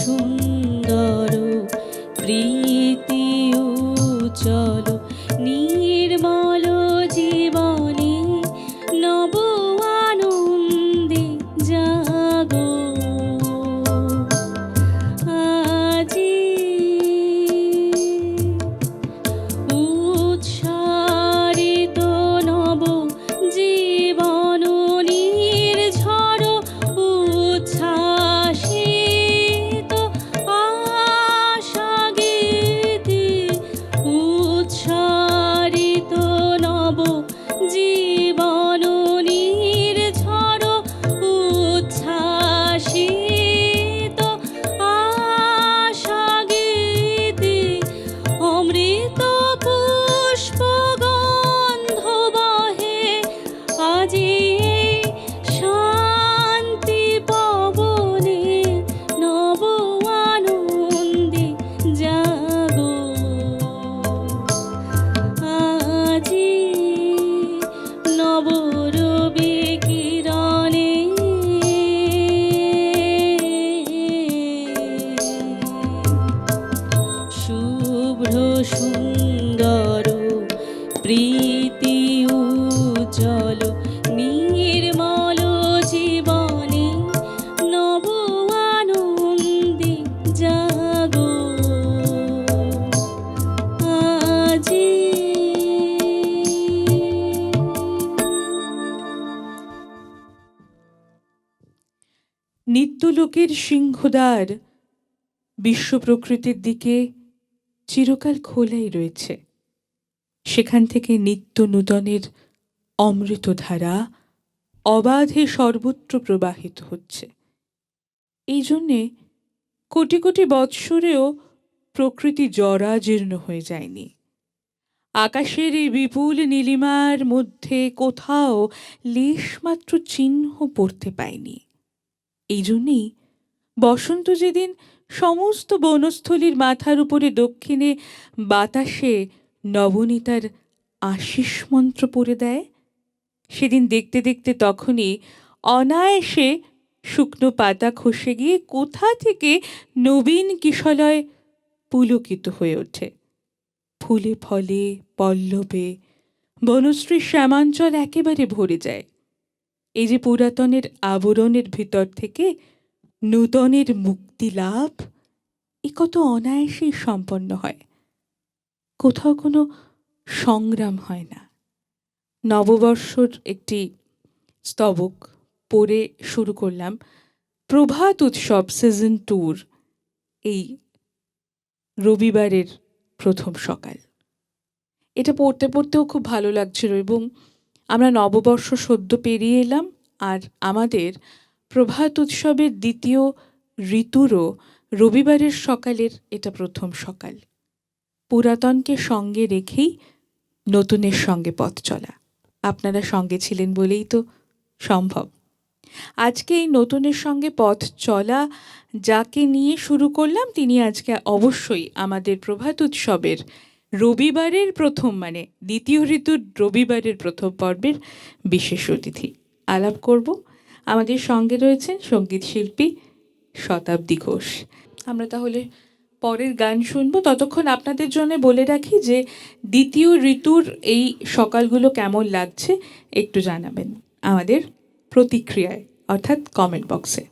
সুন্দর প্রীতি উজ্জ্বল নির্মল জীবনে নব আনন্দে জাগো আজি উৎসারিত নব জীবন নির্ঝর উচ্ছ্বাসিত আশা গীতি উৎসারিত নব জীবন নির্ঝর উচ্ছ্বাসিত আশা গীতি অমৃত পুষ্প গন্ধ বহে আজি শান্তি পবনে নব আনন্দে জাগো আজি নব রবি কিরণে শুভ্র সুন্দর প্রীতি উজ্জ্বল নির্মল জীবনে নব আনন্দে জাগো আজি নিত্যলোকের সিংহদ্বার বিশ্ব প্রকৃতির দিকে চিরকাল খোলাই রয়েছে। সেখান থেকে নিত্য নূতনের অমৃতধারা অবাধে সর্বত্র প্রবাহিত হচ্ছে। এই জন্যে কোটি কোটি বৎসরেও প্রকৃতি জরাজীর্ণ হয়ে যায়নি। আকাশের এই বিপুল নীলিমার মধ্যে কোথাও লেশমাত্র চিহ্ন পড়তে পায়নি। এই জন্যেই বসন্ত যেদিন সমস্ত বনস্থলীর মাথার উপরে দক্ষিণে বাতাসে নবনীতার আশিস মন্ত্র পড়ে দেয়, সেদিন দেখতে দেখতে তখনই অনায়াসে শুকনো পাতা খসে গিয়ে কোথা থেকে নবীন কিশলয় পুলকিত হয়ে ওঠে। ফুলে ফলে পল্লবে বনশ্রীর শ্যামাঞ্চল একেবারে ভরে যায়। এই যে পুরাতনের আবরণের ভিতর থেকে নূতনের মুক্তি লাভ, এ কত অনায়াসেই সম্পন্ন হয়। কোথাও কোনো সংগ্রাম হয় না। নববর্ষর একটি স্তবক পড়ে শুরু করলাম। প্রভাত উৎসব সিজন 2 এই রবিবারের প্রথম সকাল। এটা পড়তে পড়তেও খুব ভালো লাগছিল এবং আমরা নববর্ষ সদ্য পেরিয়ে এলাম, আর আমাদের প্রভাত উৎসবের দ্বিতীয় ঋতুরও রবিবারের সকালের এটা প্রথম সকাল। পুরাতনকে সঙ্গে রেখেই নতুনের সঙ্গে পথ চলা। আপনারা সঙ্গে ছিলেন বলেই তো সম্ভব। আজকে এই নতুনের সঙ্গে পথ চলা যাকে নিয়ে শুরু করলাম, তিনি আজকে অবশ্যই আমাদের প্রভাত উৎসবের রবিবারের প্রথম, মানে দ্বিতীয় ঋতুর রবিবারের প্রথম পর্বের বিশেষ অতিথি। আলাপ করব। আমাদের সঙ্গে রয়েছেন সঙ্গীত শিল্পী শতাব্দী ঘোষ। আমরা তাহলে পরের গান শুনবো। ততক্ষণ আপনাদের জন্য বলে রাখি যে দ্বিতীয় ঋতুর এই সকালগুলো কেমন লাগছে একটু জানাবেন আমাদের প্রতিক্রিয়ায়, অর্থাৎ কমেন্ট বক্সে।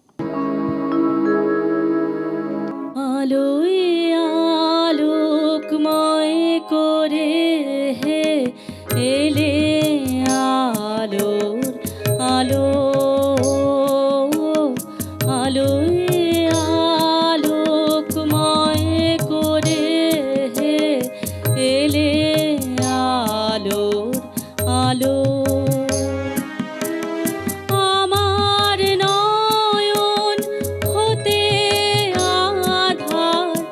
আলোয় আলোকময় করে হে এলে আলোর আলো, আলোয় আলোকময় করে হে এলে আলোর আলো। আমার নয়ন হতে আধার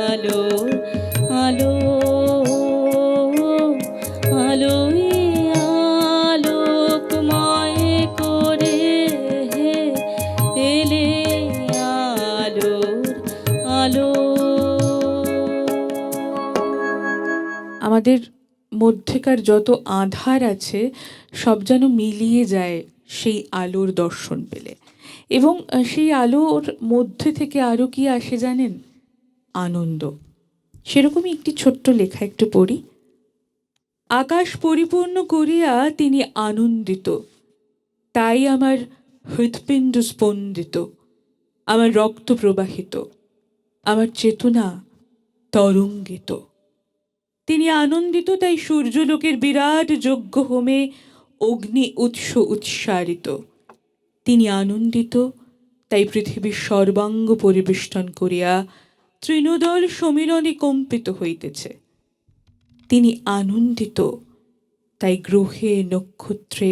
আলোর আলো আলোয় আলোকময় করে হে এলে আলোর আলো। আমাদের মধ্যেকার যত আঁধার আছে সব যেন মিলিয়ে যায় সেই আলোর দর্শন পেলে। এবং সেই আলোর মধ্যে থেকে আরও কি আসে জানেন? আনন্দ। সেরকমই একটি ছোট্ট লেখা একটু পড়ি। আকাশ পরিপূর্ণ করিয়া তিনি আনন্দিত, তাই আমার হৃৎপিণ্ড স্পন্দিত, আমার রক্ত প্রবাহিত, আমার চেতনা তরঙ্গিত। তিনি আনন্দিত, তাই সূর্যলোকের বিরাট যজ্ঞ হোমে অগ্নি উৎস উৎসারিত। তিনি আনন্দিত, তাই পৃথিবীর সর্বাঙ্গ পরিবেষ্টন করিয়া তৃণদল সমীরণে কম্পিত হইতেছে। তিনি আনন্দিত, তাই গ্রহে নক্ষত্রে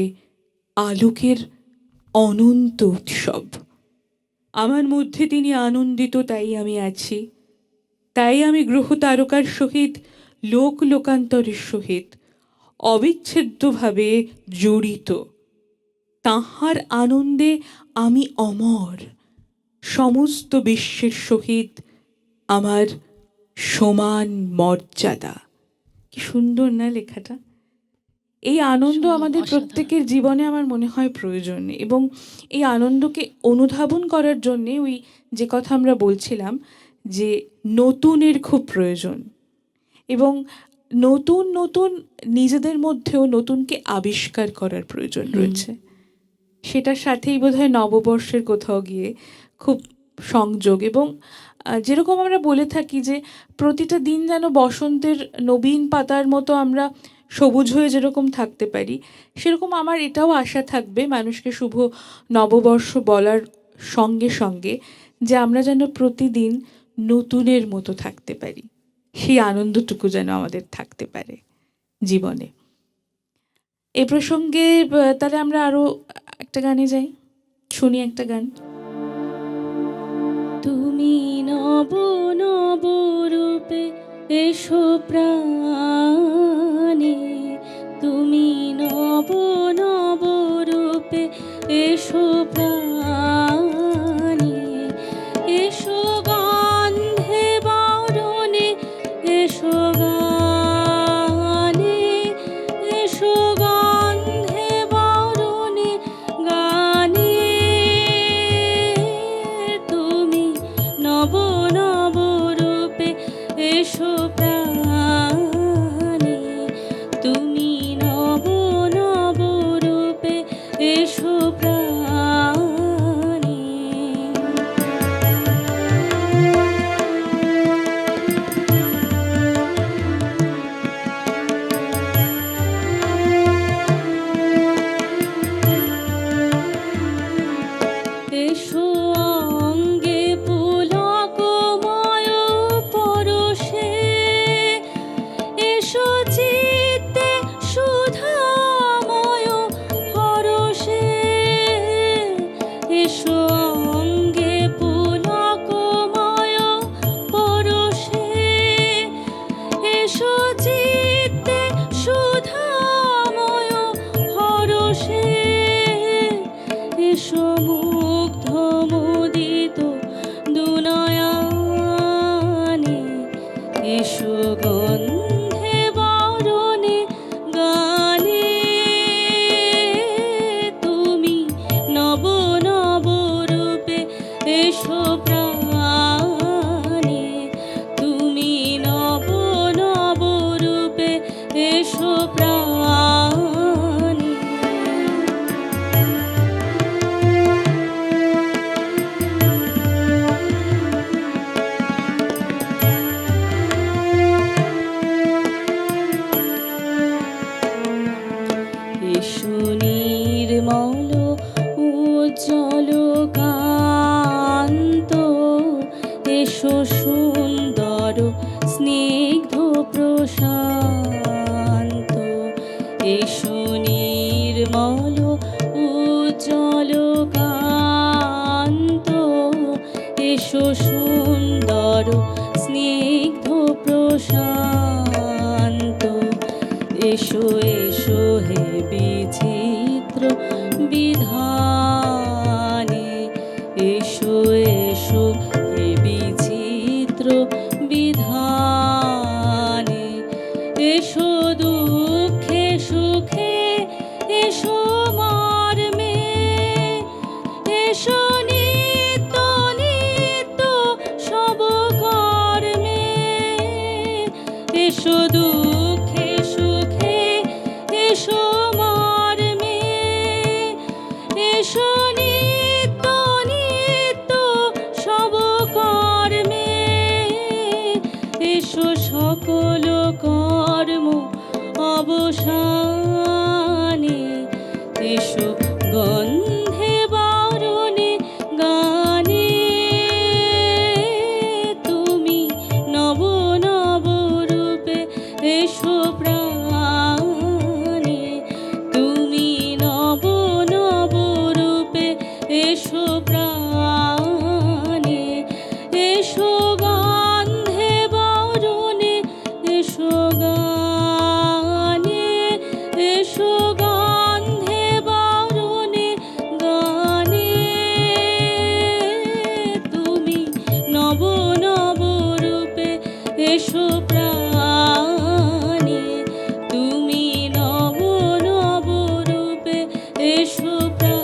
আলোকের অনন্ত উৎসব। আমার মধ্যে তিনি আনন্দিত, তাই আমি আছি, তাই আমি গ্রহ তারকার সহিত লোক লোকান্তরের সহিত অবিচ্ছেদ্যভাবে জড়িত। তাঁহার আনন্দে আমি অমর, সমস্ত বিশ্বের সহিত আমার সমান মর্যাদা। কি সুন্দর না লেখাটা? এই আনন্দ আমাদের প্রত্যেকের জীবনে আমার মনে হয় প্রয়োজন, এবং এই আনন্দকে অনুধাবন করার জন্যে ওই যে কথা আমরা বলছিলাম যে নতুনের খুব প্রয়োজন, এবং নতুন নতুন নিজেদের মধ্যেও নতুনকে আবিষ্কার করার প্রয়োজন রয়েছে। সেটার সাথেই বোধহয় নববর্ষের কোথাও গিয়ে খুব সংযোগ। এবং যেরকম আমরা বলে থাকি যে প্রতিটা দিন যেন বসন্তের নবীন পাতার মতো আমরা সবুজ হয়ে যেরকম থাকতে পারি, সেরকম আমার এটাও আশা থাকবে মানুষকে শুভ নববর্ষ বলার সঙ্গে সঙ্গে যে আমরা যেন প্রতিদিন নতুনের মতো থাকতে পারি, সেই আনন্দটুকু যেন আমাদের থাকতে পারে জীবনে। এ প্রসঙ্গে তাহলে আমরা আরো একটা গানে যাই, শুনি একটা গান। তুমি নব নব রূপে এসো প্রাণে, তুমি নব নব রূপে এসো প্রাণে, এসো গন্ধে বরণে, এসো গানে, এসো গন্ধে বরণে গানে, তুমি নব নব রূপে এসো প্রাণে, তুমি নব নব রূপে এসো প্রাণে। এসো অঙ্গে পুলকময় পরশে, এসো চিত্তে সুধাময় হরষে, এসো অঙ্গে পুলকময় পরশে, এসো চিত্তে সুধাময় হরষে, এসো মুগ্ধ মুদিত দুনয়নে, এসো গন্ধে বরণে গানে, তুমি নব নব রূপে এসো প্রাণে, তুমি নব নব রূপে এসো প্রাণে। এসো নির্মল উজ্জ্বল কান্ত, এসো সুন্দর স্নিগ্ধ প্রশান্ত, এসো নির্মল উজ্জ্বল কান্ত, এসো সুন্দর স্নিগ্ধ প্রশান্ত। এসো এসো হে বিচিত্র বিধানে, এসো এসো হে বিচিত্র বিধানে। এসো দুঃখে সুখে এসো মর্মে, এসো নিত্য নিত্য সব কর্মে। এসো দুঃখে সুখে এসো মর্মে, এসো নিত্য নিত্য সব কর্মে। এসো সকল কর্ম অবসানে, এসো গন্ধে বরণে গানে। তুমি নব নব রূপে এসো প্রাণে, তুমি নব নব রূপে এসো প্রাণে। এসো গন্ধে বরণে এসো গানে, এসো গন্ধে বরণে গানে। তুমি নব নব রূপে এসো প্রাণে, তুমি নব নব রূপে এসো প্রাণে।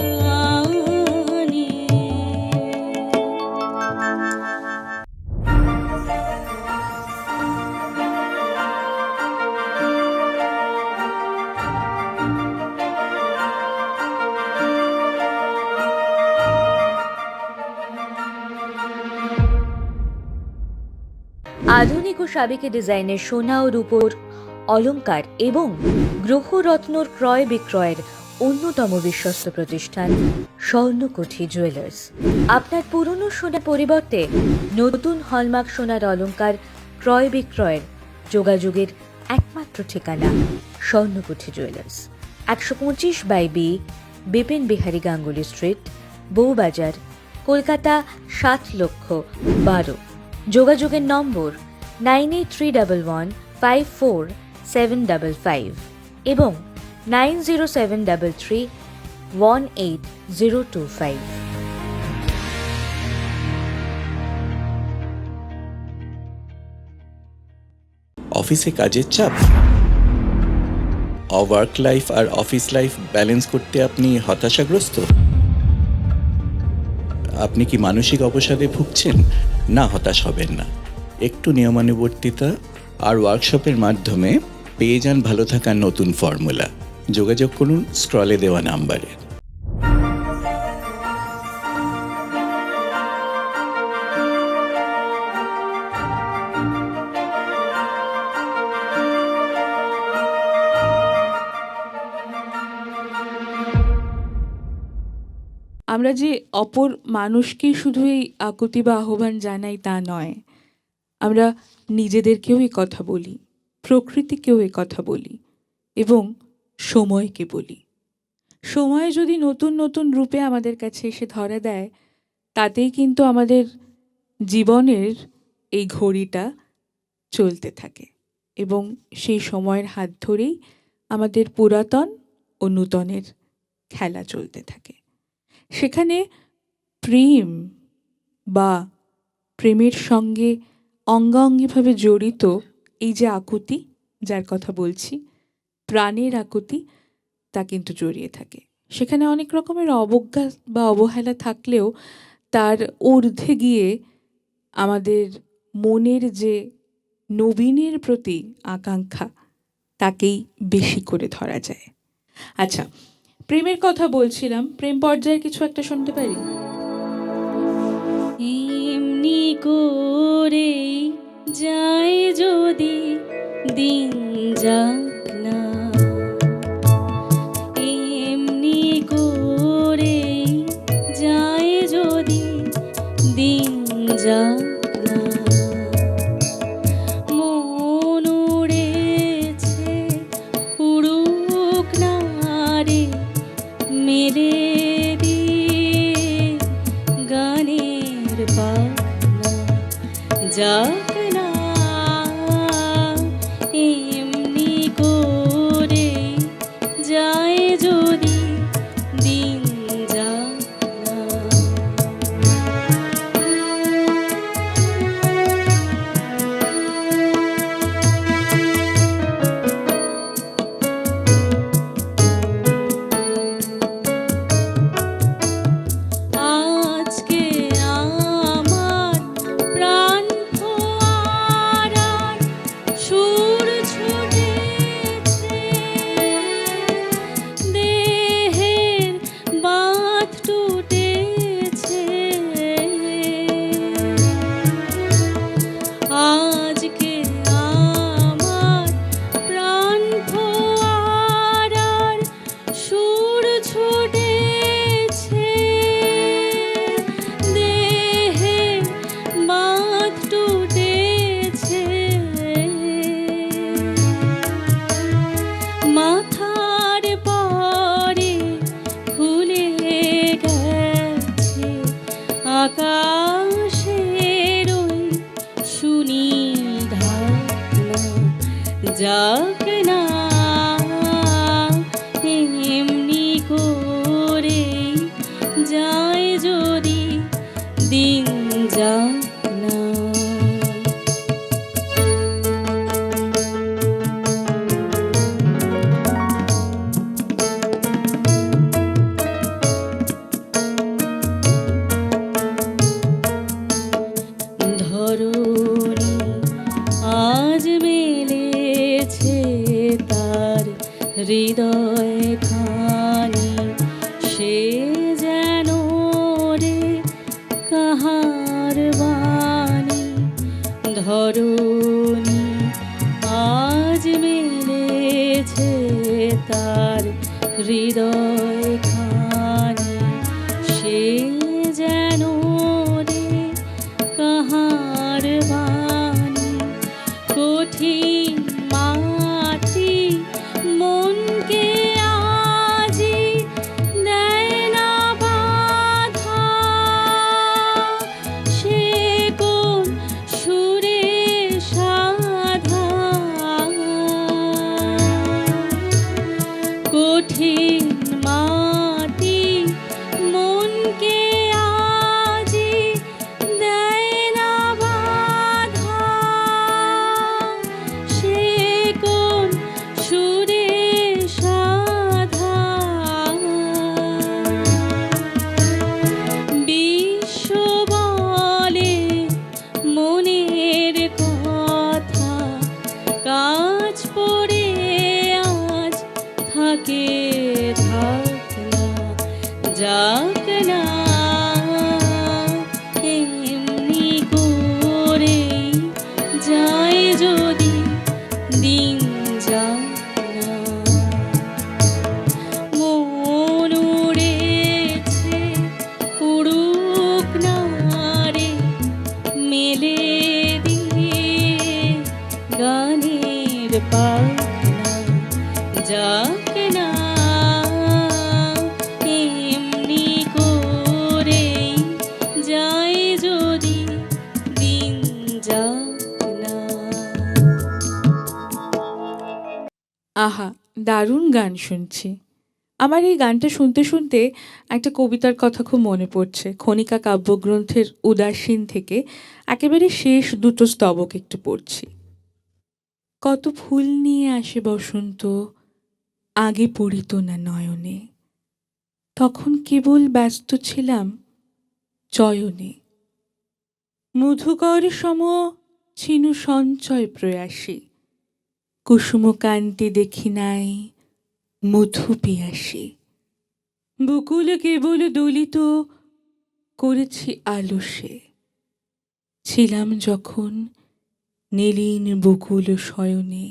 আধুনিক ও সাবেকি ডিজাইনের সোনা ও রূপোর অলংকার এবং গ্রহরত্নর ক্রয় বিক্রয়ের অন্যতম বিশ্বস্ত প্রতিষ্ঠান স্বর্ণকুঠি জুয়েলার্স। আপনার পুরনো সোনার পরিবর্তে নতুন হলমার্ক সোনার অলংকার ক্রয় বিক্রয়ের যোগাযোগের একমাত্র ঠিকানা Swarnakuthi jewellers, 125/B Bipin Behari Ganguly street, Bowbazar, Kolkata ৭,০০,০১২। যোগাযোগের নম্বর 9831154755 এবং 9073318025। অফিসে কাজের চাপ, ওয়ার্ক লাইফ আর অফিস লাইফ ব্যালেন্স করতে আপনি হতাশাগ্রস্ত? আপনি কি মানসিক অবসাদে ভুগছেন? না, হতাশ হবেন না। একটু নিয়মানুবর্তিতা আর ওয়ার্কশপের মাধ্যমে পেয়ে যান ভালো থাকার নতুন ফর্মুলা। যোগাযোগ করুন স্ক্রলে দেওয়া নাম্বারে। আমরা যে অপর মানুষকেই শুধু এই আকুতি বা আহ্বান জানাই তা নয়, আমরা নিজেদেরকেও এই কথা বলি, প্রকৃতিকেও এই কথা বলি এবং সময়কে বলি। সময় যদি নতুন নতুন রূপে আমাদের কাছে এসে ধরা দেয়, তাতেই কিন্তু আমাদের জীবনের এই ঘড়িটা চলতে থাকে এবং সেই সময়ের হাত ধরেই আমাদের পুরাতন ও নূতনের খেলা চলতে থাকে। সেখানে প্রেম বা প্রেমের সঙ্গে অঙ্গাঙ্গিভাবে জড়িত এই যে আকুতি, যার কথা বলছি, প্রাণের আকুতি, তা কিন্তু জড়িয়ে থাকে। সেখানে অনেক রকমের অবজ্ঞা বা অবহেলা থাকলেও তার ঊর্ধ্বে গিয়ে আমাদের মনের যে নবীনের প্রতি আকাঙ্ক্ষা, তাকেই বেশি করে ধরা যায়। আচ্ছা, প্রেমের কথা বলছিলাম, প্রেম পর্যায়ে কিছু একটা শুনতে পারি? এমনি করে যায় যদি দিন যাক না, এমনি করে যায় যদি দিন যাক না। মন উড়েছে উড়ুক না রে, মেরে দিয়ে গানের পাখনা। যা যাক না এমনি করে যায় যদি দিন যাক না। আজকে আমার প্রাণ ফোয়ারার সুর ছুটেছে, দেহের বাঁধ টুটেছে। আজকে আমার প্রাণ ফোয়ারার সুর ছুটেছে, দেহের বাঁধ টুটেছে। মাথার পরে খুলে গেছে আকাশের ওই সুনীল ঢাকনা। যাক না এমনি করে যায় যদি দিন যাক না। ধরণী আজ মেলেছে তার হৃদয় খানি, সে যেন রে কাহার বাণী। ধরণী আজ মেলেছে তার হৃদয় খানি, সে যেন রে কাহার বাণী। কঠিন মাটি মনকে আজি দেয় না বাধা, সে কোন সুরে সাধা। কঠিন মাটি মনকে আজি দেয় না বাধা, সে কোন সুরে সাধা। বিশ্ব বলে মনের কথা, কাজ পড়ে আজ থাকে থাক না। যাক না এমনি করে যায় যদি দিন যাক না। মন উড়েছে উড়ুক না রে, মেলে দিয়ে গানের পাখনা। যাক না এমনি করে যায় যদি দিন যাক না। আহা, দারুণ গান শুনছি। আমার এই গানটা শুনতে শুনতে একটা কবিতার কথা খুব মনে পড়ছে। খনিকা কাব্যগ্রন্থের উদাসীন থেকে একেবারে শেষ দুটো স্তবক একটু পড়ছি। কত ফুল নিয়ে আসে বসন্ত, আগে পড়িত না নয়নে, তখন কেবল ব্যস্ত ছিলাম চয়নে। মধুকর সম ছিন্ন সঞ্চয় প্রয়াসী, কুসুমকান্তি দেখি নাই মধু পিয়াসী। বকুল কেবল দলিত করেছি আলসে, ছিলাম যখন নীলিন বকুল শয়নে।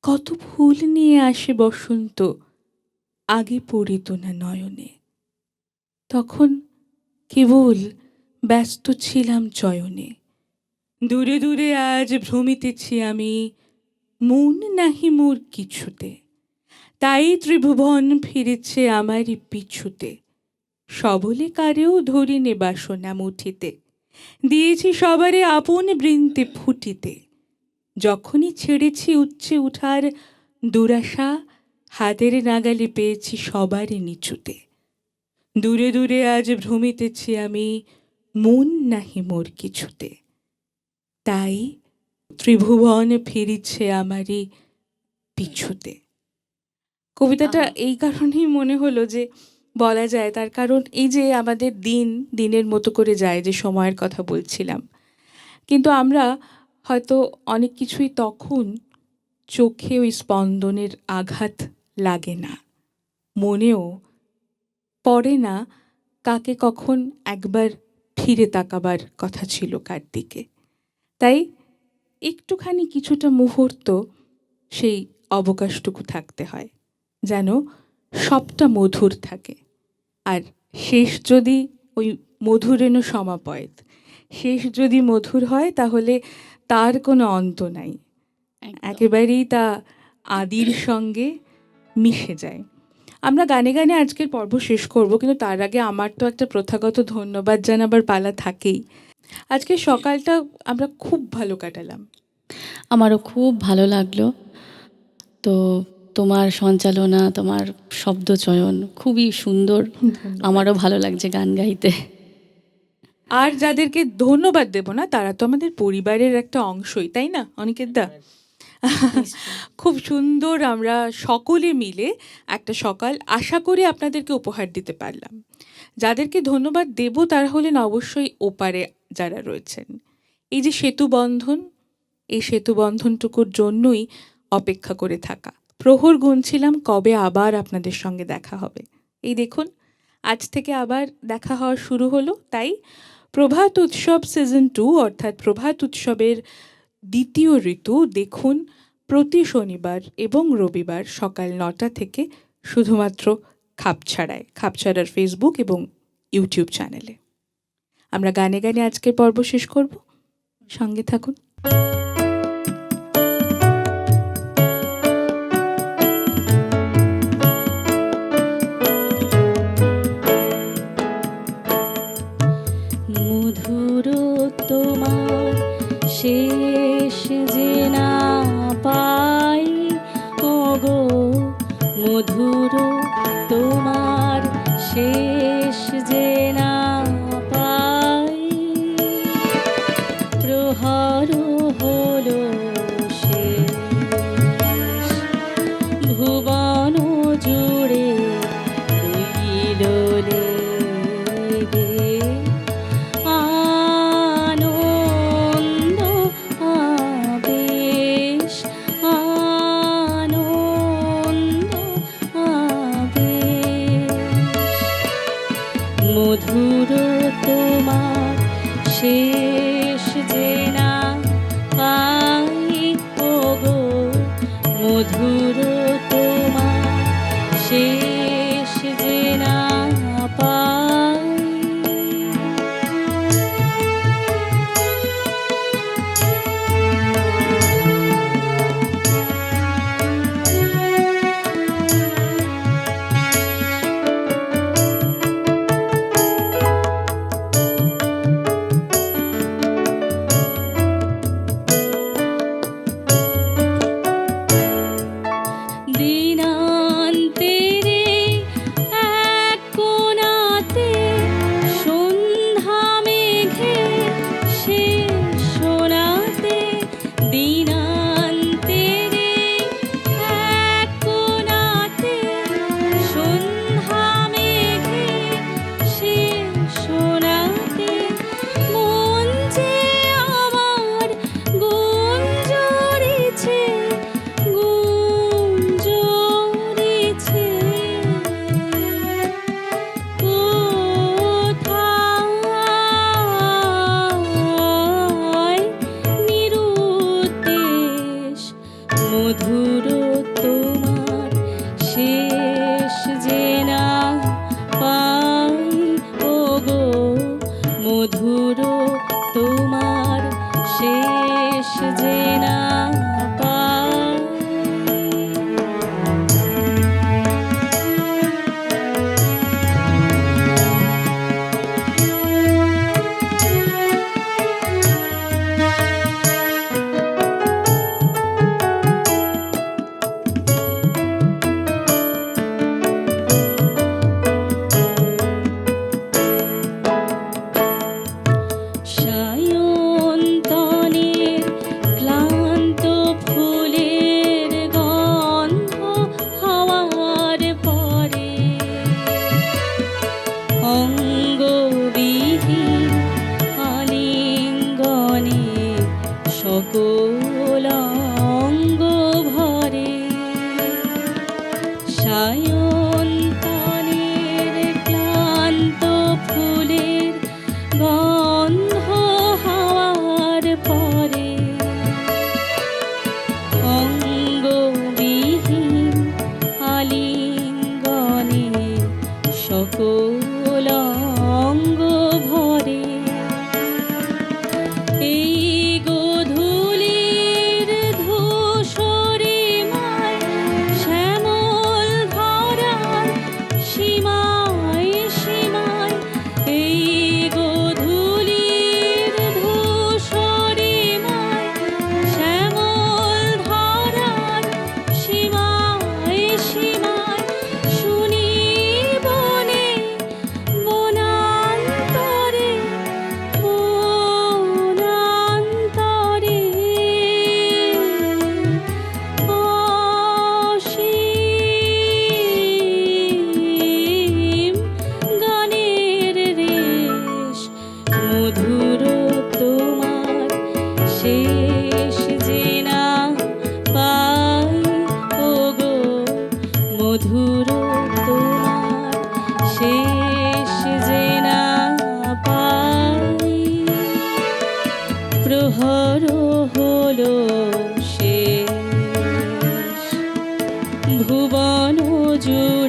কত ফুল নিয়ে আসে বসন্ত, আগে পড়িত না নয়নে, তখন কেবল ব্যস্ত ছিলাম চয়নে। দূরে দূরে আজ ভ্রমিতেছি আমি, মন নাহি মোর কিছুতে, তাই ত্রিভুবন ফিরেছে আমারই পিছুতে। সবলে কারেও ধরিনে বাসনা মুঠিতে, দিয়েছি সবারে আপন বৃন্তে ফুটিতে, যখনই ছেড়েছি উচ্চে উঠার দুরাশা, হাতের নাগালে পেয়েছি সবারই নিচুতে। দূরে দূরে আজ ভ্রমিতেছি আমি, মন নাহি মোর কিছুতে। তাই ত্রিভুবন ফিরিছে আমারই পিছুতে। কবিতাটা এই কারণেই মনে হলো যে বলা যায়, তার কারণ এই যে আমাদের দিনের মতো করে যায়, যে সময়ের কথা বলছিলাম, কিন্তু আমরা হয়তো অনেক কিছুই তখন চোখে ওই স্পন্দনের আঘাত লাগে না, মনেও পড়ে না কাকে কখন একবার ফিরে তাকাবার কথা ছিল কার দিকে। তাই একটুখানি কিছুটা মুহূর্ত সেই অবকাশটুকু থাকতে হয়, যেন সবটা মধুর থাকে। আর শেষ যদি ওই মধুরেণ সমাপয়েত, শেষ যদি মধুর হয় তাহলে তার কোনো অন্ত নাই, একেবারেই তা আদির সঙ্গে মিশে যায়। আমরা গানে গানে আজকের পর্ব শেষ করব, কিন্তু তার আগে আমার তো একটা প্রথাগত ধন্যবাদ জানাবার পালা থাকেই। আজকে সকালটা আমরা খুব ভালো কাটালাম। আমারও খুব ভালো লাগলো। তো তোমার সঞ্চালনা, তোমার শব্দ চয়ন খুবই সুন্দর। আমারও ভালো লাগছে গান গাইতে। আর যাদেরকে ধন্যবাদ দেব না তারা তো আমাদের পরিবারের একটা অংশই, তাই না অনিকেত দা? খুব সুন্দর আমরা সকলে মিলে একটা সকাল আশা করি আপনাদেরকে উপহার দিতে পারলাম। যাদেরকে ধন্যবাদ দেব তারা হলেন অবশ্যই ওপারে যারা রয়েছেন। এই যে সেতু বন্ধন, এই সেতু বন্ধনটুকুর জন্যই অপেক্ষা করে থাকা। প্রহর গুনছিলাম কবে আবার আপনাদের সঙ্গে দেখা হবে। এই দেখুন আজ থেকে আবার দেখা হওয়া শুরু হলো। তাই প্রভাত উৎসব সিজন 2 অর্থাৎ প্রভাত উৎসবের দ্বিতীয় ঋতু দেখুন প্রতি শনিবার এবং রবিবার সকাল 9টা থেকে শুধুমাত্র খাপছাড়ার ফেসবুক এবং ইউটিউব চ্যানেলে। আমরা গানে গানে আজকের পর্ব শেষ করব, সঙ্গে থাকুন। মধুর তোমার শেষ যে না পাই, ওগো মধুর তোমার শেষ যে না পাই, প্রহর হলো শেষ ভুবন জুড়ে রইল লেগে আনন্দ আবেশ, আনন্দ আবেশ। সকল অঙ্গ ভরে সায়ন্তনের ক্লান্ত ফুলের গন্ধ হাওয়ার পরে অঙ্গবিহীন আলিঙ্গনে সকল অঙ্গ ভরে এই গোধূলির ধূসরিমায় শ্যামল ধরার সীমায় সীমায় এই গোধূলির ধূসরিমায় শ্যামল ধরার সীমায় সীমায় শুনি বনে বনান্তরে বনান্তরে অসীম গানের রেশ মধুর তোমার শেষ যে না পাই ওগো মধুর তোমার শেষ যে না পাই প্রহর হলো শেষ ভুবন জুড়ে